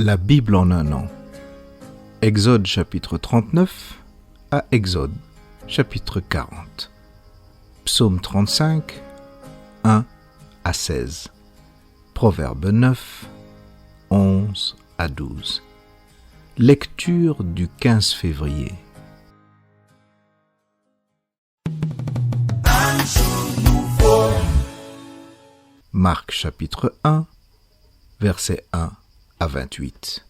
La Bible en un an. Exode chapitre 39 à Exode chapitre 40. Psaume 35, 1 à 16. Proverbe 9, 11 à 12. Lecture du 15 février. Marc chapitre 1, versets 1 à 28.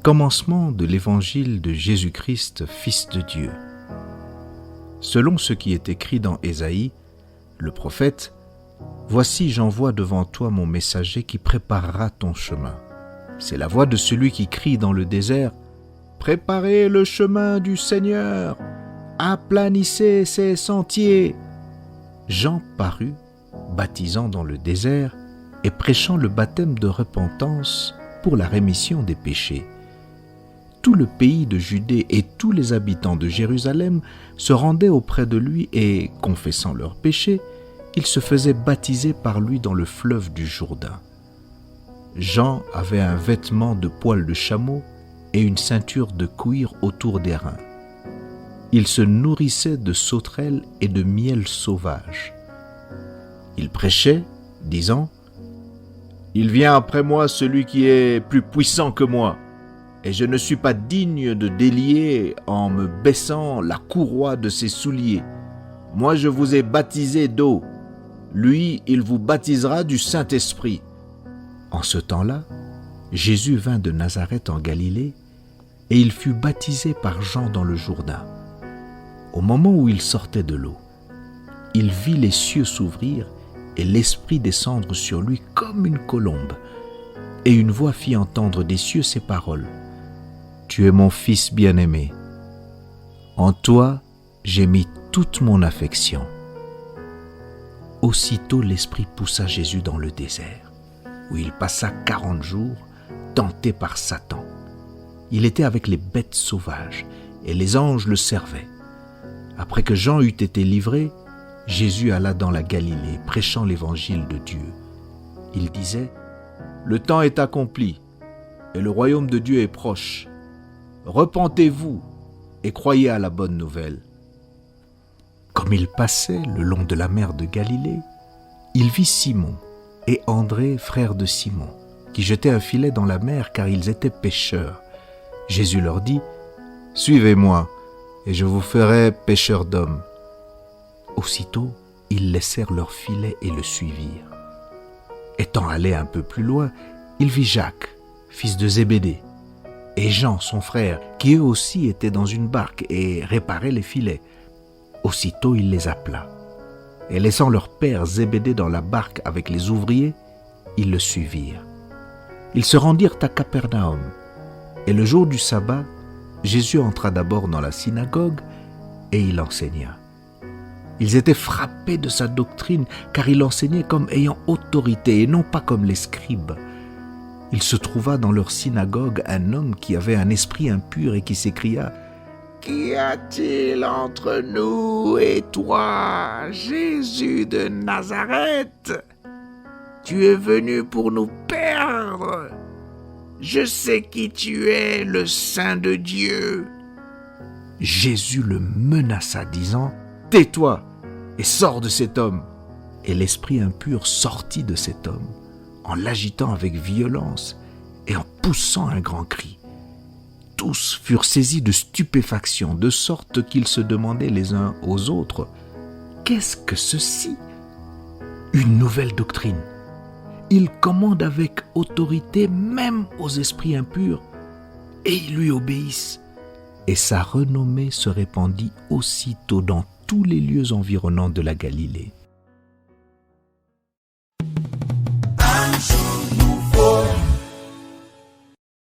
Commencement de l'évangile de Jésus-Christ, Fils de Dieu. Selon ce qui est écrit dans Ésaïe, le prophète, « Voici, j'envoie devant toi mon messager qui préparera ton chemin. C'est la voix de celui qui crie dans le désert, « Préparez le chemin du Seigneur, aplanissez ses sentiers. » Jean parut, baptisant dans le désert et prêchant le baptême de repentance pour la rémission des péchés. Tout le pays de Judée et tous les habitants de Jérusalem se rendaient auprès de lui et, confessant leurs péchés, ils se faisaient baptiser par lui dans le fleuve du Jourdain. Jean avait un vêtement de poil de chameau et une ceinture de cuir autour des reins. Il se nourrissait de sauterelles et de miel sauvage. Il prêchait, disant, « Il vient après moi celui qui est plus puissant que moi, et je ne suis pas digne de délier en me baissant la courroie de ses souliers. Moi je vous ai baptisé d'eau, lui il vous baptisera du Saint-Esprit. » En ce temps-là, Jésus vint de Nazareth en Galilée, et il fut baptisé par Jean dans le Jourdain. Au moment où il sortait de l'eau, il vit les cieux s'ouvrir et l'Esprit descendre sur lui comme une colombe. Et une voix fit entendre des cieux ces paroles. « Tu es mon Fils bien-aimé. En toi, j'ai mis toute mon affection. » Aussitôt l'Esprit poussa Jésus dans le désert, où il passa 40 jours, tenté par Satan. Il était avec les bêtes sauvages, et les anges le servaient. Après que Jean eut été livré, Jésus alla dans la Galilée, prêchant l'évangile de Dieu. Il disait, « Le temps est accompli, et le royaume de Dieu est proche. Repentez-vous et croyez à la bonne nouvelle. » Comme il passait le long de la mer de Galilée, il vit Simon et André, frère de Simon, qui jetaient un filet dans la mer car ils étaient pêcheurs. Jésus leur dit, « Suivez-moi, et je vous ferai pêcheurs d'hommes. » Aussitôt, ils laissèrent leur filet et le suivirent. Étant allé un peu plus loin, il vit Jacques, fils de Zébédée, et Jean, son frère, qui eux aussi étaient dans une barque et réparaient les filets. Aussitôt, il les appela. Et laissant leur père Zébédée dans la barque avec les ouvriers, ils le suivirent. Ils se rendirent à Capernaum. Et le jour du sabbat, Jésus entra d'abord dans la synagogue et il enseigna. Ils étaient frappés de sa doctrine, car il enseignait comme ayant autorité et non pas comme les scribes. Il se trouva dans leur synagogue un homme qui avait un esprit impur et qui s'écria, « Qu'y a-t-il entre nous et toi, Jésus de Nazareth? Tu es venu pour nous perdre. Je sais qui tu es, le Saint de Dieu. » Jésus le menaça, disant, « Tais-toi et sors de cet homme. » Et l'esprit impur sortit de cet homme, en l'agitant avec violence et en poussant un grand cri. Tous furent saisis de stupéfaction, de sorte qu'ils se demandaient les uns aux autres, « Qu'est-ce que ceci? Une nouvelle doctrine. Il commande avec autorité même aux esprits impurs, et ils lui obéissent. » Et sa renommée se répandit aussitôt dans tous les lieux environnants de la Galilée.